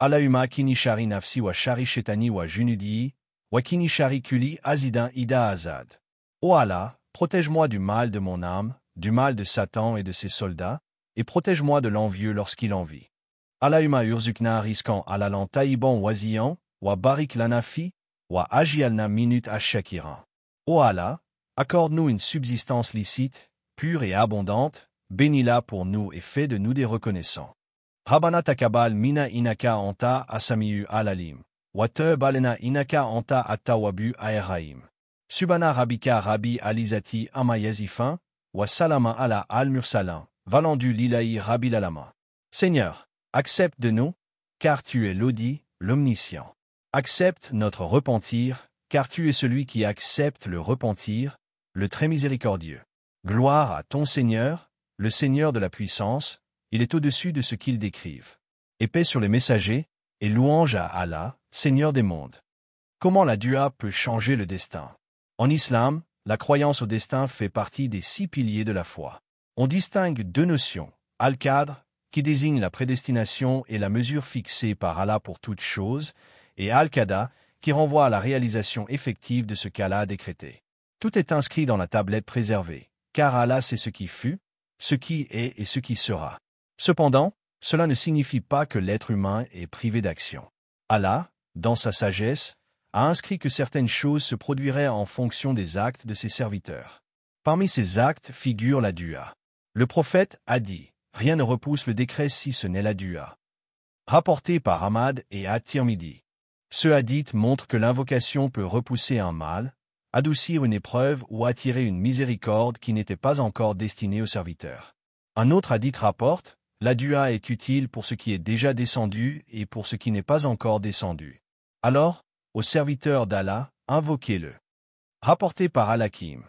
Allahumma kini shari nafsi wa shari shetani wa junudi, wa kini shari kuli azidin ida azad. Ô Allah, protège-moi du mal de mon âme, du mal de Satan et de ses soldats, et protège-moi de l'envieux lorsqu'il envie. Allahumma urzukna riskan alalan taïban waziyan, wa barik lanafi, wa ajialna minut ash-shakiran. Ô Allah, accorde-nous une subsistance licite, pure et abondante, bénis-la pour nous et fais de nous des reconnaissants. Rabbana takabal mina inaka anta asamiu alalim, wa tub alena inaka anta attawabu aerraim. Subhana Rabbika Rabbi Alizati Amayazifin, wa salama ala al-mursalan, valendu lilahi Rabbi lalama. Seigneur, accepte de nous, car tu es l'audi, l'omniscient. Accepte notre repentir, car tu es celui qui accepte le repentir, le très miséricordieux. Gloire à ton Seigneur, le Seigneur de la puissance, il est au-dessus de ce qu'ils décrivent. Et paix sur les messagers, et louange à Allah, Seigneur des mondes. Comment la dua peut changer le destin? En islam, la croyance au destin fait partie des 6 piliers de la foi. On distingue 2 notions, al-Qadr, qui désigne la prédestination et la mesure fixée par Allah pour toute chose, et al-Qada, qui renvoie à la réalisation effective de ce qu'Allah a décrété. Tout est inscrit dans la tablette préservée, car Allah sait ce qui fut, ce qui est et ce qui sera. Cependant, cela ne signifie pas que l'être humain est privé d'action. Allah, dans sa sagesse, a inscrit que certaines choses se produiraient en fonction des actes de ses serviteurs. Parmi ces actes figure la dua. Le prophète a dit, « Rien ne repousse le décret si ce n'est la dua. » Rapporté par Ahmad et At-Tirmidhi. Ce hadith montre que l'invocation peut repousser un mal, adoucir une épreuve ou attirer une miséricorde qui n'était pas encore destinée au serviteur. Un autre hadith rapporte, « La dua est utile pour ce qui est déjà descendu et pour ce qui n'est pas encore descendu. » Alors, au serviteur d'Allah, invoquez-le. Rapporté par Al-Hakim.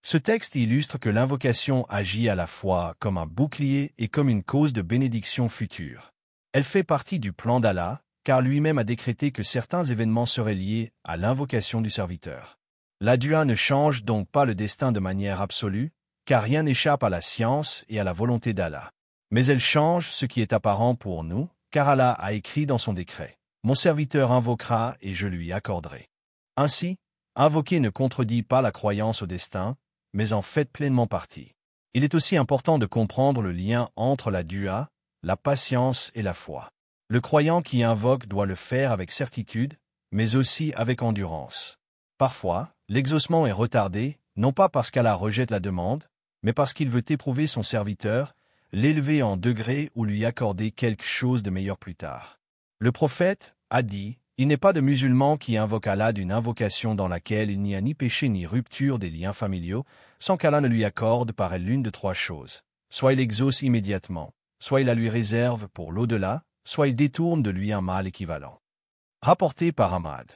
Ce texte illustre que l'invocation agit à la fois comme un bouclier et comme une cause de bénédiction future. Elle fait partie du plan d'Allah, car lui-même a décrété que certains événements seraient liés à l'invocation du serviteur. La dua ne change donc pas le destin de manière absolue, car rien n'échappe à la science et à la volonté d'Allah. Mais elle change ce qui est apparent pour nous, car Allah a écrit dans son décret. Mon serviteur invoquera et je lui accorderai. Ainsi, invoquer ne contredit pas la croyance au destin, mais en fait pleinement partie. Il est aussi important de comprendre le lien entre la dua, la patience et la foi. Le croyant qui invoque doit le faire avec certitude, mais aussi avec endurance. Parfois, l'exaucement est retardé, non pas parce qu'Allah rejette la demande, mais parce qu'il veut éprouver son serviteur, l'élever en degré ou lui accorder quelque chose de meilleur plus tard. Le prophète a dit, « Il n'est pas de musulman qui invoque Allah d'une invocation dans laquelle il n'y a ni péché ni rupture des liens familiaux, sans qu'Allah ne lui accorde par elle l'une de 3 choses. Soit il exauce immédiatement, soit il la lui réserve pour l'au-delà, soit il détourne de lui un mal équivalent. » Rapporté par Ahmad.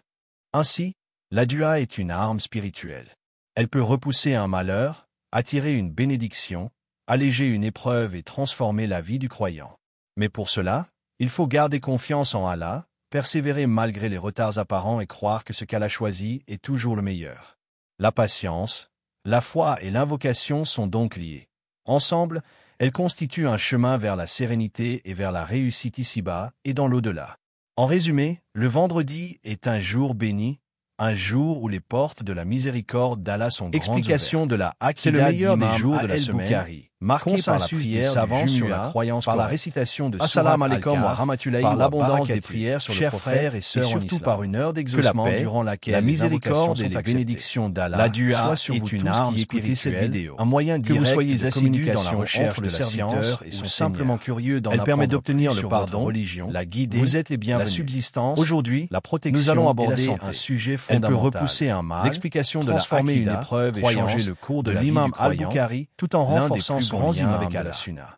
Ainsi, la dua est une arme spirituelle. Elle peut repousser un malheur, attirer une bénédiction, alléger une épreuve et transformer la vie du croyant. Mais pour cela, il faut garder confiance en Allah, persévérer malgré les retards apparents et croire que ce qu'Allah choisi est toujours le meilleur. La patience, la foi et l'invocation sont donc liées. Ensemble, elles constituent un chemin vers la sérénité et vers la réussite ici-bas et dans l'au-delà. En résumé, le vendredi est un jour béni, un jour où les portes de la miséricorde d'Allah sont grandes ouvertes. Explication de la Aqida, c'est le meilleur des jours de la semaine, marqué par la prière des savants sur la croyance par la récitation de Assalamu alaikum wa rahmatullahi par l'abondance des prières sur le frères et sœurs en islam, et surtout par une heure d'exaucement durant laquelle la miséricorde et les bénédictions d'Allah soient sur vous tous qui écoutez cette vidéo, un moyen direct que vous soyez assidus dans la recherche de la science ou simplement curieux d'en apprendre. Elle permet d'obtenir le pardon, religion, la guider, vous êtes les bienvenus, la subsistance. Aujourd'hui, la protection, nous allons aborder un sujet fondamental. Elle peut repousser un mal, l'explication de transformer une épreuve et changer le cours de l'imam al-Bukhari, tout en renforçant son lien avec Allah.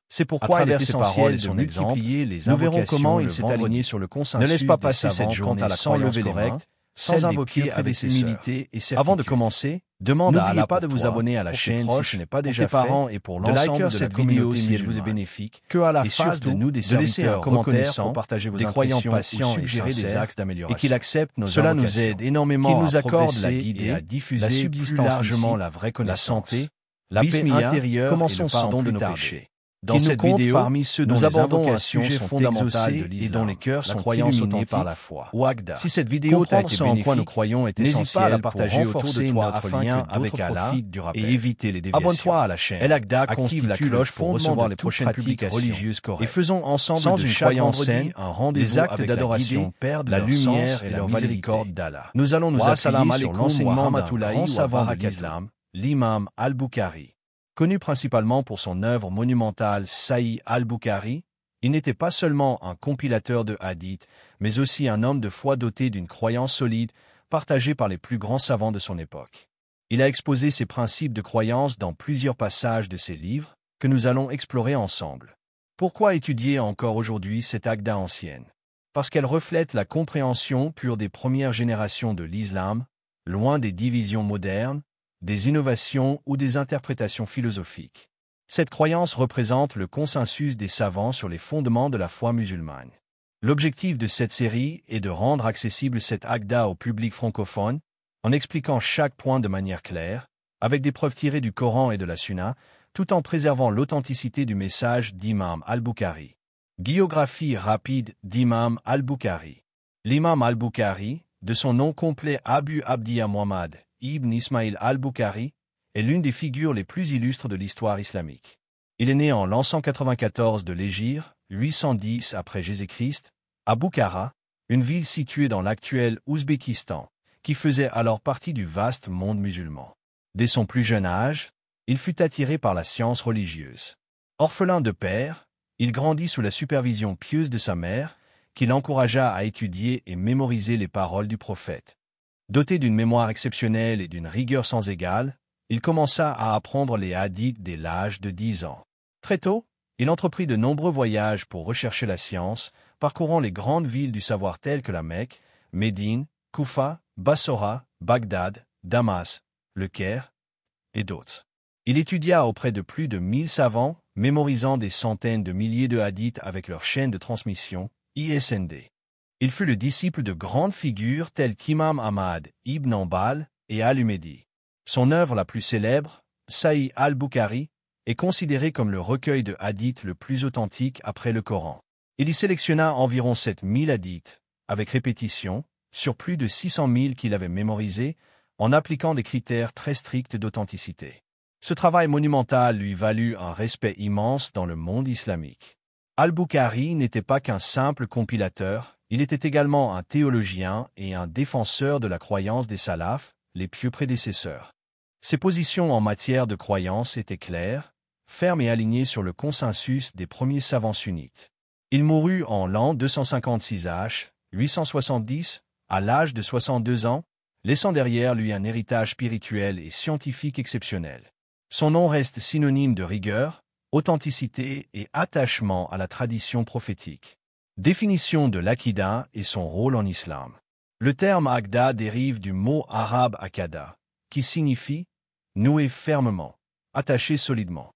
C'est pourquoi il est essentiel de multiplier les invocations. Nous verrons comment il s'est aligné sur le consensus. Ne laisse pas passer cette journée sans lever les mains, sans invoquer avec humilité et certitude. Avant de commencer, demande à Allah pas de vous abonner à la chaîne si ce n'est pas déjà fait, parents et pour l'ensemble de cette vidéo si elle vous est bénéfique, que Allah fasse de nous des serviteurs reconnaissants, partager vos croyants patients et suggérer des axes d'amélioration, et qu'il accepte nos invocations. Cela nous aide énormément qu'il nous accorde la guide et à diffuser plus largement la vraie connaissance, la santé, la paix intérieure et le pardon de nos péchés. Dans cette vidéo, parmi ceux dont les invocations sont exaucées et dont les cœurs sont illuminés par la foi. Ou Agda. Si cette vidéo t'a été bénéfique, en quoi nous croyons est essentiel, n'hésite pas à la partager autour de toi afin que avec Allah et éviter les déviations. Abonne-toi à la chaîne. El Agda active la cloche pour recevoir les prochaines publications religieuses correctes. Et faisons ensemble de chaque vendredi un rendez-vous. Les actes d'adoration perdent la lumière et la miséricorde d'Allah. Nous allons nous appuyer sur l'enseignement d'un grand savant de l'islam, l'imam Al-Bukhari. Connu principalement pour son œuvre monumentale Sahih al-Bukhari, il n'était pas seulement un compilateur de hadiths, mais aussi un homme de foi doté d'une croyance solide, partagée par les plus grands savants de son époque. Il a exposé ses principes de croyance dans plusieurs passages de ses livres, que nous allons explorer ensemble. Pourquoi étudier encore aujourd'hui cette Agda ancienne? Parce qu'elle reflète la compréhension pure des premières générations de l'islam, loin des divisions modernes, des innovations ou des interprétations philosophiques. Cette croyance représente le consensus des savants sur les fondements de la foi musulmane. L'objectif de cette série est de rendre accessible cette Agda au public francophone, en expliquant chaque point de manière claire, avec des preuves tirées du Coran et de la Sunna, tout en préservant l'authenticité du message d'Imam Al-Bukhari. Biographie rapide d'Imam Al-Bukhari. L'imam Al-Bukhari, de son nom complet Abu Abdillah Muhammad Ibn Ismail al-Bukhari, est l'une des figures les plus illustres de l'histoire islamique. Il est né en l'an 194 de l'Hégire, 810 après Jésus-Christ, à Bukhara, une ville située dans l'actuel Ouzbékistan, qui faisait alors partie du vaste monde musulman. Dès son plus jeune âge, il fut attiré par la science religieuse. Orphelin de père, il grandit sous la supervision pieuse de sa mère, qui l'encouragea à étudier et mémoriser les paroles du prophète. Doté d'une mémoire exceptionnelle et d'une rigueur sans égale, il commença à apprendre les hadiths dès l'âge de 10 ans. Très tôt, il entreprit de nombreux voyages pour rechercher la science, parcourant les grandes villes du savoir telles que la Mecque, Médine, Koufa, Bassora, Bagdad, Damas, Le Caire et d'autres. Il étudia auprès de plus de 1000 savants, mémorisant des centaines de milliers de hadiths avec leur chaîne de transmission, ISND. Il fut le disciple de grandes figures telles qu'Imam Ahmad ibn Hanbal et Al-Humedi. Son œuvre la plus célèbre, Sahih al-Bukhari, est considérée comme le recueil de hadiths le plus authentique après le Coran. Il y sélectionna environ 7000 hadiths, avec répétition, sur plus de 600 000 qu'il avait mémorisés, en appliquant des critères très stricts d'authenticité. Ce travail monumental lui valut un respect immense dans le monde islamique. Al-Bukhari n'était pas qu'un simple compilateur, il était également un théologien et un défenseur de la croyance des salafs, les pieux prédécesseurs. Ses positions en matière de croyance étaient claires, fermes et alignées sur le consensus des premiers savants sunnites. Il mourut en l'an 256 H, 870, à l'âge de 62 ans, laissant derrière lui un héritage spirituel et scientifique exceptionnel. Son nom reste synonyme de rigueur, authenticité et attachement à la tradition prophétique. Définition de l'Aqida et son rôle en islam. Le terme Agda dérive du mot arabe akada, qui signifie « nouer fermement, attacher solidement ».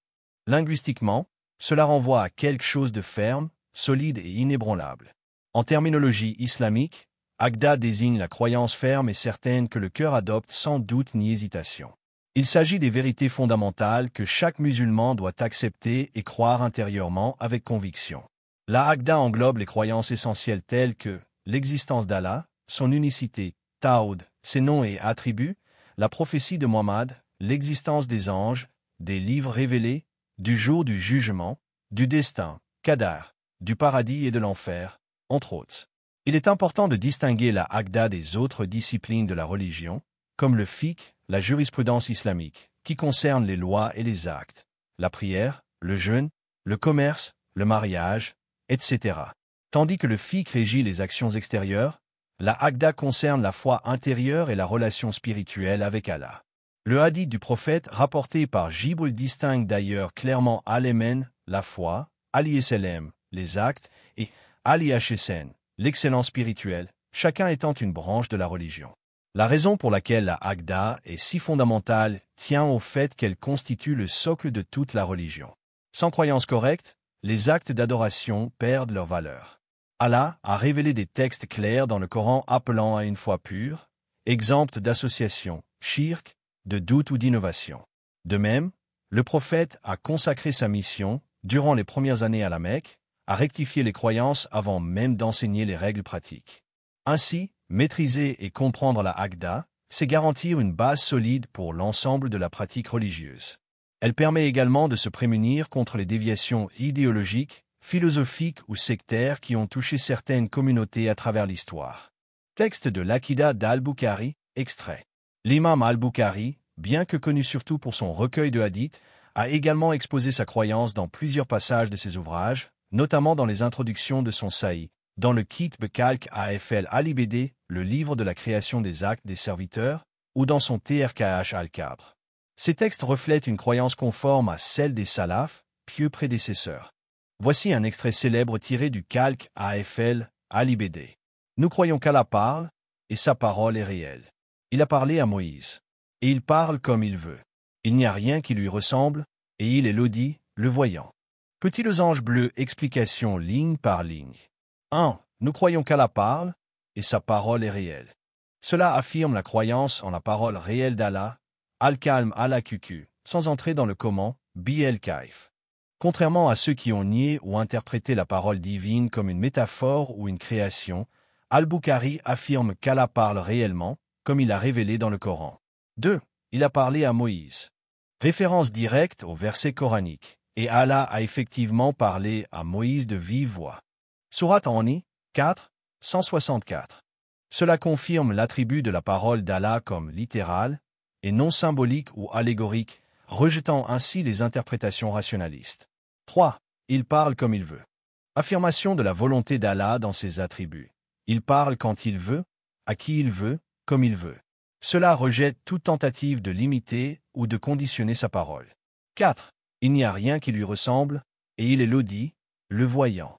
Linguistiquement, cela renvoie à quelque chose de ferme, solide et inébranlable. En terminologie islamique, Agda désigne la croyance ferme et certaine que le cœur adopte sans doute ni hésitation. Il s'agit des vérités fondamentales que chaque musulman doit accepter et croire intérieurement avec conviction. La Agda englobe les croyances essentielles telles que l'existence d'Allah, son unicité, Tawhid, ses noms et attributs, la prophétie de Muhammad, l'existence des anges, des livres révélés, du jour du jugement, du destin, Qadar, du paradis et de l'enfer, entre autres. Il est important de distinguer la Agda des autres disciplines de la religion, comme le fiqh, la jurisprudence islamique, qui concerne les lois et les actes, la prière, le jeûne, le commerce, le mariage, etc. Tandis que le fiqh régit les actions extérieures, la Agda concerne la foi intérieure et la relation spirituelle avec Allah. Le hadith du prophète rapporté par Jibril distingue d'ailleurs clairement Al-Emen, la foi, Al-Yeselem, les actes, et Al-Yahsen, l'excellence spirituelle, chacun étant une branche de la religion. La raison pour laquelle la Agda est si fondamentale tient au fait qu'elle constitue le socle de toute la religion. Sans croyance correcte, les actes d'adoration perdent leur valeur. Allah a révélé des textes clairs dans le Coran appelant à une foi pure, exempte d'association, shirk, de doute ou d'innovation. De même, le prophète a consacré sa mission, durant les premières années à la Mecque, à rectifier les croyances avant même d'enseigner les règles pratiques. Ainsi, maîtriser et comprendre la Aqda, c'est garantir une base solide pour l'ensemble de la pratique religieuse. Elle permet également de se prémunir contre les déviations idéologiques, philosophiques ou sectaires qui ont touché certaines communautés à travers l'histoire. Texte de l'Aqida d'Al-Bukhari, extrait. L'imam Al-Bukhari, bien que connu surtout pour son recueil de hadiths, a également exposé sa croyance dans plusieurs passages de ses ouvrages, notamment dans les introductions de son Sahih, dans le Kitb Kalk Afl Al-Ibd, le livre de la création des actes des serviteurs, ou dans son Trkh Al-Kabr. Ces textes reflètent une croyance conforme à celle des salafs, pieux prédécesseurs. Voici un extrait célèbre tiré du Kalk Afl Al-Ibd. Nous croyons qu'Allah parle, et sa parole est réelle. Il a parlé à Moïse. Et il parle comme il veut. Il n'y a rien qui lui ressemble, et il est l'audit, le voyant. Petit losange bleu, explication ligne par ligne. 1. Nous croyons qu'Allah parle, et sa parole est réelle. Cela affirme la croyance en la parole réelle d'Allah, Al-Kalm Al-Akuku, sans entrer dans le comment, Bi-el-Kaif. Contrairement à ceux qui ont nié ou interprété la parole divine comme une métaphore ou une création, Al-Bukhari affirme qu'Allah parle réellement, comme il a révélé dans le Coran. 2. Il a parlé à Moïse. Référence directe au verset coranique. Et Allah a effectivement parlé à Moïse de vive voix. Sourate An-Ni, 4, 164. Cela confirme l'attribut de la parole d'Allah comme littérale, et non symbolique ou allégorique, rejetant ainsi les interprétations rationalistes. 3. Il parle comme il veut. Affirmation de la volonté d'Allah dans ses attributs. Il parle quand il veut, à qui il veut, comme il veut. Cela rejette toute tentative de limiter ou de conditionner sa parole. 4. Il n'y a rien qui lui ressemble, et il est l'audit, le voyant.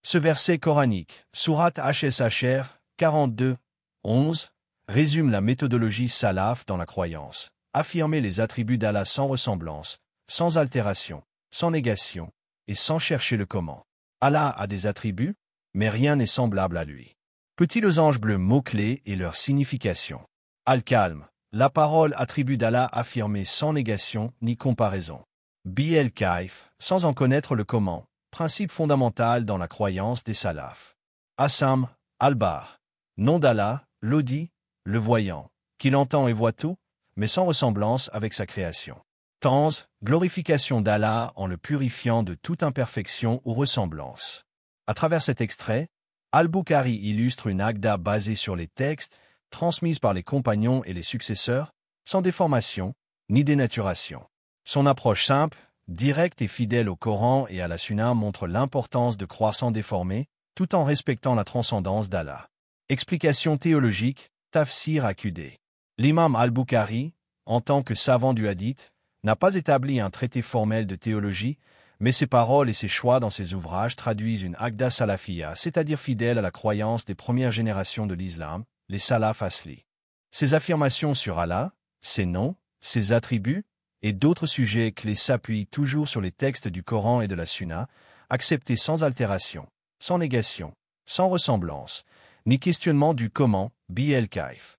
Ce verset coranique, Sourate Hshr, 42, 11, résume la méthodologie salaf dans la croyance. Affirmer les attributs d'Allah sans ressemblance, sans altération, sans négation, et sans chercher le comment. Allah a des attributs, mais rien n'est semblable à lui. Petit losange bleu mots-clés et leur signification. Al-Kalm, la parole attribut d'Allah affirmée sans négation ni comparaison. Bi-el-Kaif, sans en connaître le comment, principe fondamental dans la croyance des salafs. Assam, Al-Bar, nom d'Allah, l'audit, le voyant, qu'il entend et voit tout, mais sans ressemblance avec sa création. Tanz, glorification d'Allah en le purifiant de toute imperfection ou ressemblance. À travers cet extrait, Al-Bukhari illustre une Aqda basée sur les textes, transmise par les compagnons et les successeurs, sans déformation, ni dénaturation. Son approche simple, directe et fidèle au Coran et à la Sunna montre l'importance de croire sans déformer, tout en respectant la transcendance d'Allah. Explication théologique, Tafsir Aqd. L'imam Al-Bukhari, en tant que savant du hadith, n'a pas établi un traité formel de théologie, mais ses paroles et ses choix dans ses ouvrages traduisent une Aqda salafiyya, c'est-à-dire fidèle à la croyance des premières générations de l'islam, les salaf asli. Ses affirmations sur Allah, ses noms, ses attributs, et d'autres sujets clés s'appuient toujours sur les textes du Coran et de la Sunna, acceptés sans altération, sans négation, sans ressemblance, ni questionnement du comment, Bi-el-Kaif.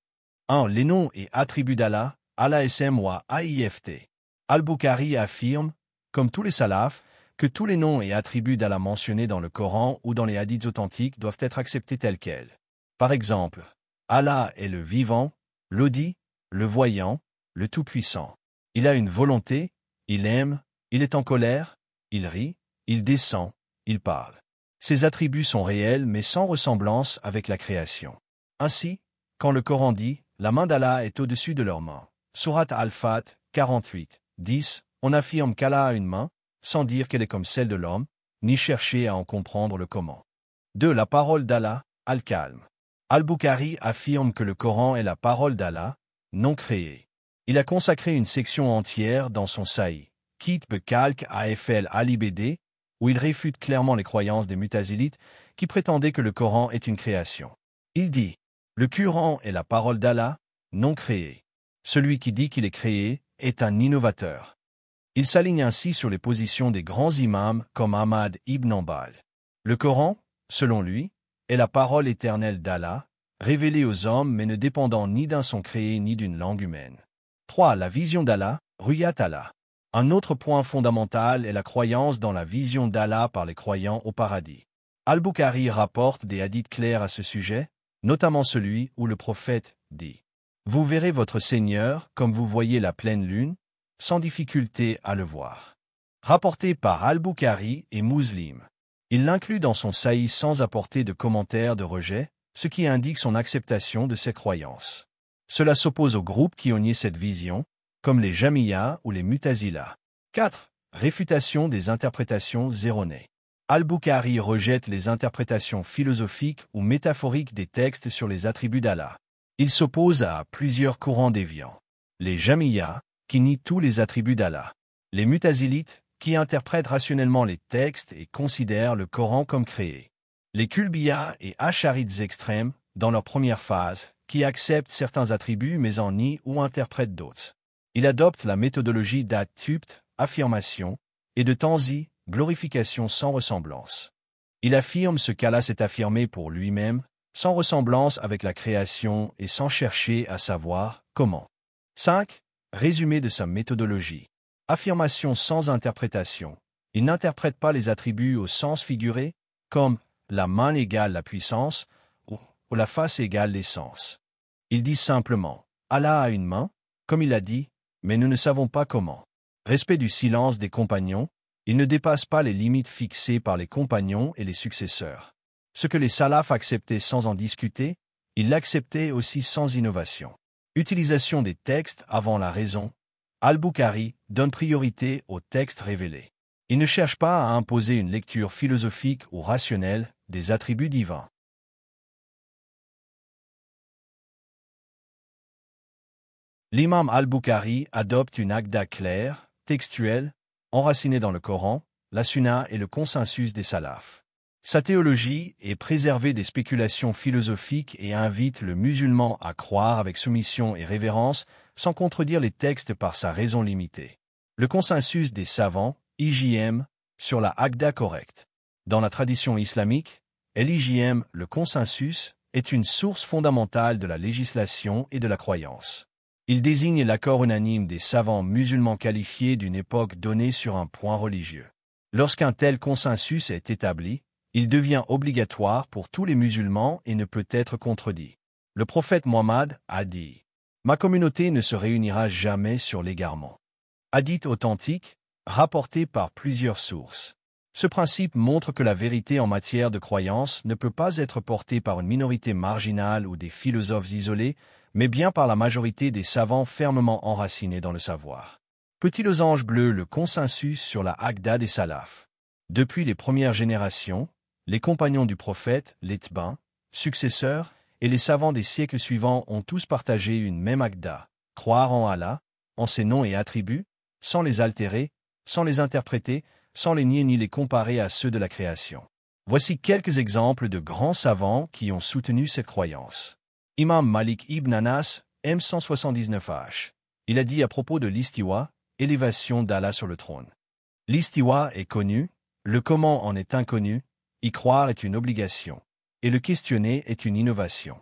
1. Les noms et attributs d'Allah, Allah SM wa AIFT. Al-Bukhari affirme, comme tous les salafs, que tous les noms et attributs d'Allah mentionnés dans le Coran ou dans les hadiths authentiques doivent être acceptés tels quels. Par exemple, Allah est le vivant, l'audit, le voyant, le tout-puissant. Il a une volonté, il aime, il est en colère, il rit, il descend, il parle. Ces attributs sont réels mais sans ressemblance avec la création. Ainsi, quand le Coran dit « La main d'Allah est au-dessus de leurs mains », Sourate Al-Fat, 48, 10, on affirme qu'Allah a une main, sans dire qu'elle est comme celle de l'homme, ni chercher à en comprendre le comment. 2. La parole d'Allah, Al-Kalm. Al-Bukhari affirme que le Coran est la parole d'Allah, non créée. Il a consacré une section entière dans son Sahih, Kitb Kalk Afl Al-Ibd, où il réfute clairement les croyances des Mutazilites qui prétendaient que le Coran est une création. Il dit « Le Coran est la parole d'Allah, non créée. Celui qui dit qu'il est créé est un innovateur. » Il s'aligne ainsi sur les positions des grands imams comme Ahmad ibn Hanbal. Le Coran, selon lui, est la parole éternelle d'Allah, révélée aux hommes mais ne dépendant ni d'un son créé ni d'une langue humaine. 3. La vision d'Allah, Ruyat Allah. Un autre point fondamental est la croyance dans la vision d'Allah par les croyants au paradis. Al-Bukhari rapporte des hadiths clairs à ce sujet, notamment celui où le prophète dit « Vous verrez votre Seigneur comme vous voyez la pleine lune, sans difficulté à le voir. » Rapporté par Al-Bukhari et Muslim. Il l'inclut dans son Sahih sans apporter de commentaires de rejet, ce qui indique son acceptation de ses croyances. Cela s'oppose aux groupes qui ont nié cette vision, comme les Jamiyya ou les Mu'tazila. 4. Réfutation des interprétations erronées. Al-Bukhari rejette les interprétations philosophiques ou métaphoriques des textes sur les attributs d'Allah. Il s'oppose à plusieurs courants déviants. Les Jamiyya, qui nient tous les attributs d'Allah. Les Mu'tazilites, qui interprètent rationnellement les textes et considèrent le Coran comme créé. Les Kulbiya et Asharites extrêmes, dans leur première phase, qui acceptent certains attributs mais en nient ou interprètent d'autres. Il adopte la méthodologie d'at-tubt, affirmation, et de tanzi, glorification sans ressemblance. Il affirme ce qu'Allah s'est affirmé pour lui-même, sans ressemblance avec la création et sans chercher à savoir comment. 5. Résumé de sa méthodologie. Affirmation sans interprétation. Il n'interprète pas les attributs au sens figuré, comme la main égale la puissance ou la face égale l'essence. Il dit simplement « Allah a une main », comme il a dit, mais nous ne savons pas comment. Respect du silence des compagnons, il ne dépasse pas les limites fixées par les compagnons et les successeurs. Ce que les salafs acceptaient sans en discuter, ils l'acceptaient aussi sans innovation. Utilisation des textes avant la raison. Al-Bukhari donne priorité aux textes révélés. Il ne cherche pas à imposer une lecture philosophique ou rationnelle des attributs divins. L'imam Al-Bukhari adopte une aqda claire, textuelle, enracinée dans le Coran, la Sunna et le consensus des salafs. Sa théologie est préservée des spéculations philosophiques et invite le musulman à croire avec soumission et révérence, sans contredire les textes par sa raison limitée. Le consensus des savants, IJM, sur la aqda correcte. Dans la tradition islamique, l'IJM, le consensus, est une source fondamentale de la législation et de la croyance. Il désigne l'accord unanime des savants musulmans qualifiés d'une époque donnée sur un point religieux. Lorsqu'un tel consensus est établi, il devient obligatoire pour tous les musulmans et ne peut être contredit. Le prophète Mohammed a dit « Ma communauté ne se réunira jamais sur l'égarement ». Hadith authentique, rapporté par plusieurs sources. Ce principe montre que la vérité en matière de croyance ne peut pas être portée par une minorité marginale ou des philosophes isolés, mais bien par la majorité des savants fermement enracinés dans le savoir. Petit losange bleu, le consensus sur la aqda des salafs. Depuis les premières générations, les compagnons du prophète, les tbins, successeurs, et les savants des siècles suivants ont tous partagé une même aqda, croire en Allah, en ses noms et attributs, sans les altérer, sans les interpréter, sans les nier ni les comparer à ceux de la création. Voici quelques exemples de grands savants qui ont soutenu cette croyance. Imam Malik ibn Anas, M179H. Il a dit à propos de l'istiwa, élévation d'Allah sur le trône. L'istiwa est connu, le comment en est inconnu, y croire est une obligation, et le questionner est une innovation.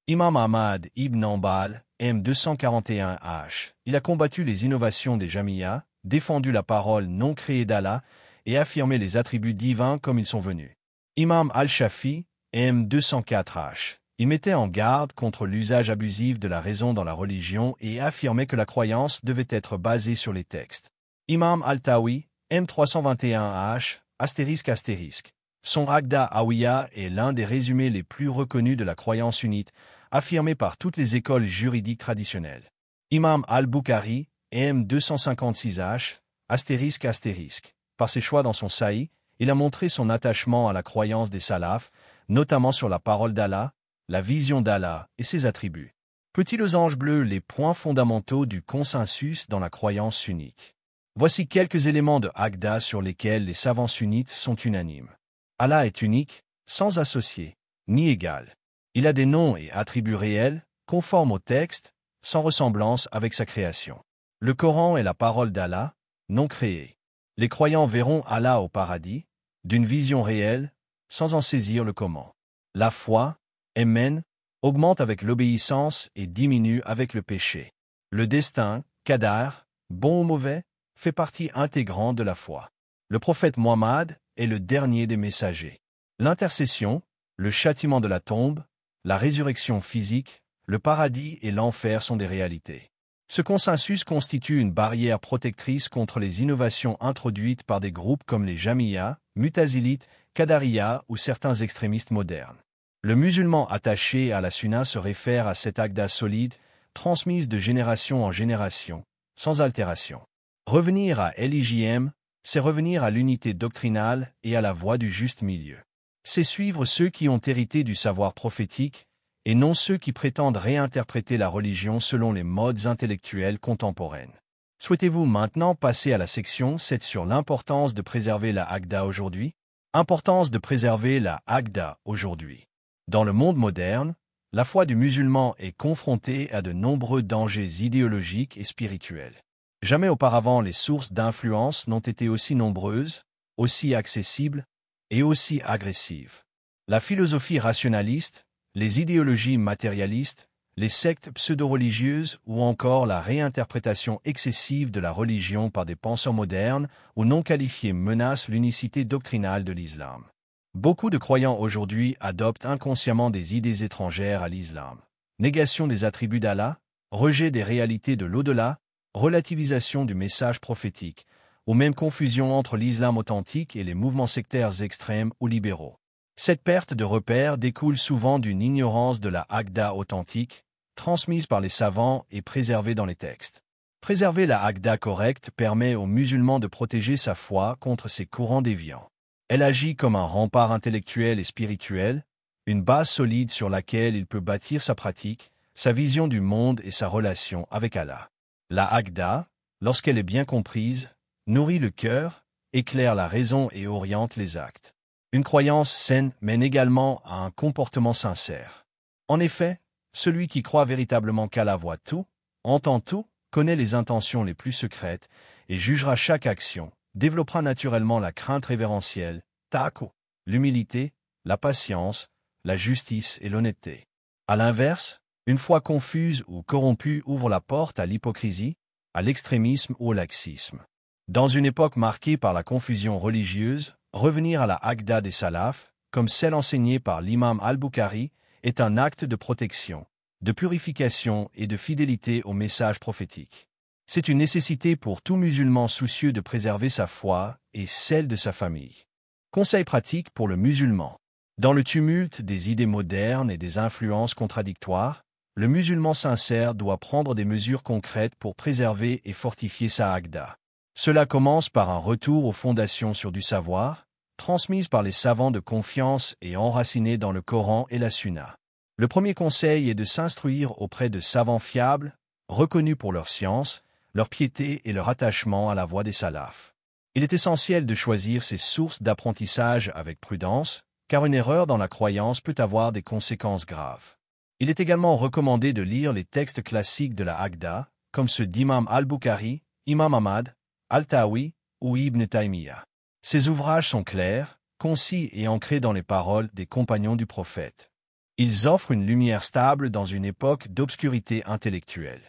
Imam Ahmad ibn Hanbal, M241H. Il a combattu les innovations des Jamiyya, défendu la parole non créée d'Allah et affirmé les attributs divins comme ils sont venus. Imam Al-Shafi, M204H. Il mettait en garde contre l'usage abusif de la raison dans la religion et affirmait que la croyance devait être basée sur les textes. Imam Al-Tawi, M321H, ***. Son Aqda Awiya est l'un des résumés les plus reconnus de la croyance sunnite, affirmé par toutes les écoles juridiques traditionnelles. Imam Al-Bukhari, M256H, ***. Par ses choix dans son Sahih, il a montré son attachement à la croyance des salafs, notamment sur la parole d'Allah, la vision d'Allah et ses attributs. Petit losange bleu, les points fondamentaux du consensus dans la croyance sunnite. Voici quelques éléments de Aqda sur lesquels les savants sunnites sont unanimes. Allah est unique, sans associé, ni égal. Il a des noms et attributs réels, conformes au texte, sans ressemblance avec sa création. Le Coran est la parole d'Allah, non créée. Les croyants verront Allah au paradis, d'une vision réelle, sans en saisir le comment. La foi, Amen, augmente avec l'obéissance et diminue avec le péché. Le destin, Qadar, bon ou mauvais, fait partie intégrante de la foi. Le prophète Mohammed est le dernier des messagers. L'intercession, le châtiment de la tombe, la résurrection physique, le paradis et l'enfer sont des réalités. Ce consensus constitue une barrière protectrice contre les innovations introduites par des groupes comme les Jamiyya, Mutazilites, Qadariya ou certains extrémistes modernes. Le musulman attaché à la sunna se réfère à cette aqda solide, transmise de génération en génération, sans altération. Revenir à l'IJM, c'est revenir à l'unité doctrinale et à la voie du juste milieu. C'est suivre ceux qui ont hérité du savoir prophétique, et non ceux qui prétendent réinterpréter la religion selon les modes intellectuels contemporaines. Souhaitez-vous maintenant passer à la section 7 sur l'importance de préserver la aqda aujourd'hui? Importance de préserver la aqda aujourd'hui. Dans le monde moderne, la foi du musulman est confrontée à de nombreux dangers idéologiques et spirituels. Jamais auparavant les sources d'influence n'ont été aussi nombreuses, aussi accessibles et aussi agressives. La philosophie rationaliste, les idéologies matérialistes, les sectes pseudo-religieuses ou encore la réinterprétation excessive de la religion par des penseurs modernes ou non qualifiés menacent l'unicité doctrinale de l'islam. Beaucoup de croyants aujourd'hui adoptent inconsciemment des idées étrangères à l'islam. Négation des attributs d'Allah, rejet des réalités de l'au-delà, relativisation du message prophétique, ou même confusion entre l'islam authentique et les mouvements sectaires extrêmes ou libéraux. Cette perte de repères découle souvent d'une ignorance de la aqda authentique, transmise par les savants et préservée dans les textes. Préserver la aqda correcte permet aux musulmans de protéger sa foi contre ces courants déviants. Elle agit comme un rempart intellectuel et spirituel, une base solide sur laquelle il peut bâtir sa pratique, sa vision du monde et sa relation avec Allah. La aqda, lorsqu'elle est bien comprise, nourrit le cœur, éclaire la raison et oriente les actes. Une croyance saine mène également à un comportement sincère. En effet, celui qui croit véritablement qu'Allah voit tout, entend tout, connaît les intentions les plus secrètes et jugera chaque action, développera naturellement la crainte révérentielle, taqwa, l'humilité, la patience, la justice et l'honnêteté. À l'inverse, une foi confuse ou corrompue ouvre la porte à l'hypocrisie, à l'extrémisme ou au laxisme. Dans une époque marquée par la confusion religieuse, revenir à la aqda des salafs, comme celle enseignée par l'imam al-Bukhari, est un acte de protection, de purification et de fidélité au message prophétique. C'est une nécessité pour tout musulman soucieux de préserver sa foi et celle de sa famille. Conseil pratique pour le musulman. Dans le tumulte des idées modernes et des influences contradictoires, le musulman sincère doit prendre des mesures concrètes pour préserver et fortifier sa aqda. Cela commence par un retour aux fondations sur du savoir, transmises par les savants de confiance et enracinées dans le Coran et la Sunna. Le premier conseil est de s'instruire auprès de savants fiables, reconnus pour leur science, leur piété et leur attachement à la voie des salafs. Il est essentiel de choisir ces sources d'apprentissage avec prudence, car une erreur dans la croyance peut avoir des conséquences graves. Il est également recommandé de lire les textes classiques de la aqda, comme ceux d'Imam al-Bukhari, Imam Ahmad, Al-Tahawi ou Ibn Taymiyyah. Ces ouvrages sont clairs, concis et ancrés dans les paroles des compagnons du prophète. Ils offrent une lumière stable dans une époque d'obscurité intellectuelle.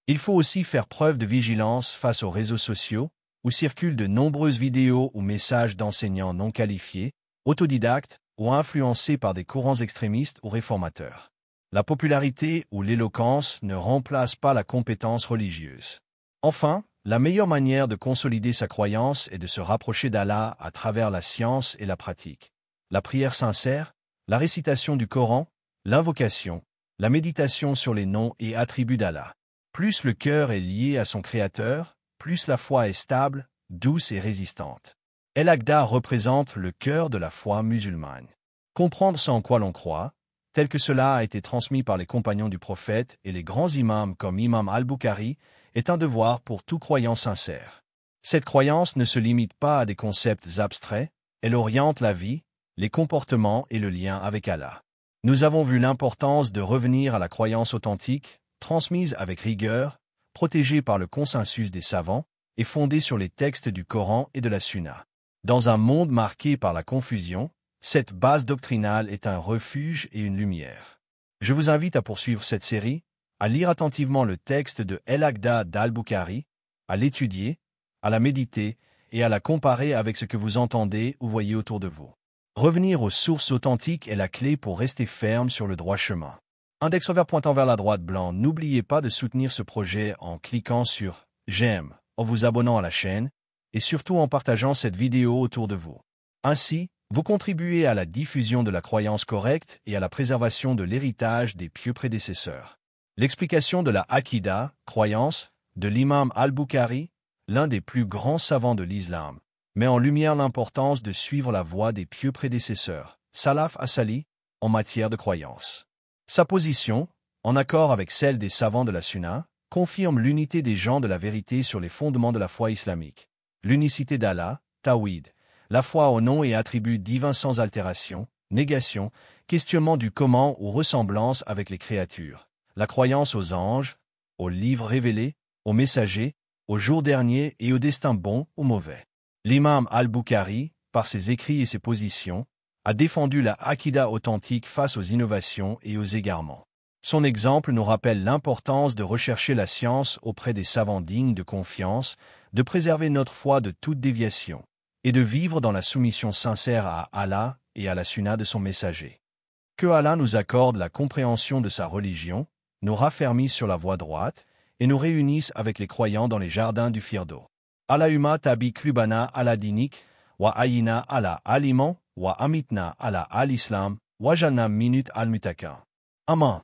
Il faut aussi faire preuve de vigilance face aux réseaux sociaux, où circulent de nombreuses vidéos ou messages d'enseignants non qualifiés, autodidactes ou influencés par des courants extrémistes ou réformateurs. La popularité ou l'éloquence ne remplacent pas la compétence religieuse. Enfin, la meilleure manière de consolider sa croyance est de se rapprocher d'Allah à travers la science et la pratique. La prière sincère, la récitation du Coran, l'invocation, la méditation sur les noms et attributs d'Allah. Plus le cœur est lié à son Créateur, plus la foi est stable, douce et résistante. Al-Aqda représente le cœur de la foi musulmane. Comprendre ce en quoi l'on croit, tel que cela a été transmis par les compagnons du prophète et les grands imams comme Imam al-Bukhari, est un devoir pour tout croyant sincère. Cette croyance ne se limite pas à des concepts abstraits, elle oriente la vie, les comportements et le lien avec Allah. Nous avons vu l'importance de revenir à la croyance authentique, transmise avec rigueur, protégée par le consensus des savants et fondée sur les textes du Coran et de la Sunna. Dans un monde marqué par la confusion, cette base doctrinale est un refuge et une lumière. Je vous invite à poursuivre cette série, à lire attentivement le texte de Al-Aqda d'Al-Bukhari, à l'étudier, à la méditer et à la comparer avec ce que vous entendez ou voyez autour de vous. Revenir aux sources authentiques est la clé pour rester ferme sur le droit chemin. Index revers pointant vers la droite blanc, n'oubliez pas de soutenir ce projet en cliquant sur « J'aime », en vous abonnant à la chaîne et surtout en partageant cette vidéo autour de vous. Ainsi, vous contribuez à la diffusion de la croyance correcte et à la préservation de l'héritage des pieux prédécesseurs. L'explication de la Aqidah, croyance, de l'imam al-Bukhari, l'un des plus grands savants de l'islam, met en lumière l'importance de suivre la voie des pieux prédécesseurs, Salaf as-Salih, en matière de croyance. Sa position, en accord avec celle des savants de la Sunna, confirme l'unité des gens de la vérité sur les fondements de la foi islamique. L'unicité d'Allah, Tawhid, la foi au nom et attributs divins sans altération, négation, questionnement du comment ou ressemblance avec les créatures, la croyance aux anges, aux livres révélés, aux messagers, au jour dernier et au destin bon ou mauvais. L'imam al-Bukhari, par ses écrits et ses positions, a défendu la Aqidah authentique face aux innovations et aux égarements. Son exemple nous rappelle l'importance de rechercher la science auprès des savants dignes de confiance, de préserver notre foi de toute déviation, et de vivre dans la soumission sincère à Allah et à la sunna de son messager. Que Allah nous accorde la compréhension de sa religion, nous raffermisse sur la voie droite, et nous réunisse avec les croyants dans les jardins du Firdo. Allahumma tabi klubana ala dinik, wa ayina ala aliman, wa amitna ala al-islam, wa jannam minut al-mutaka. Amen.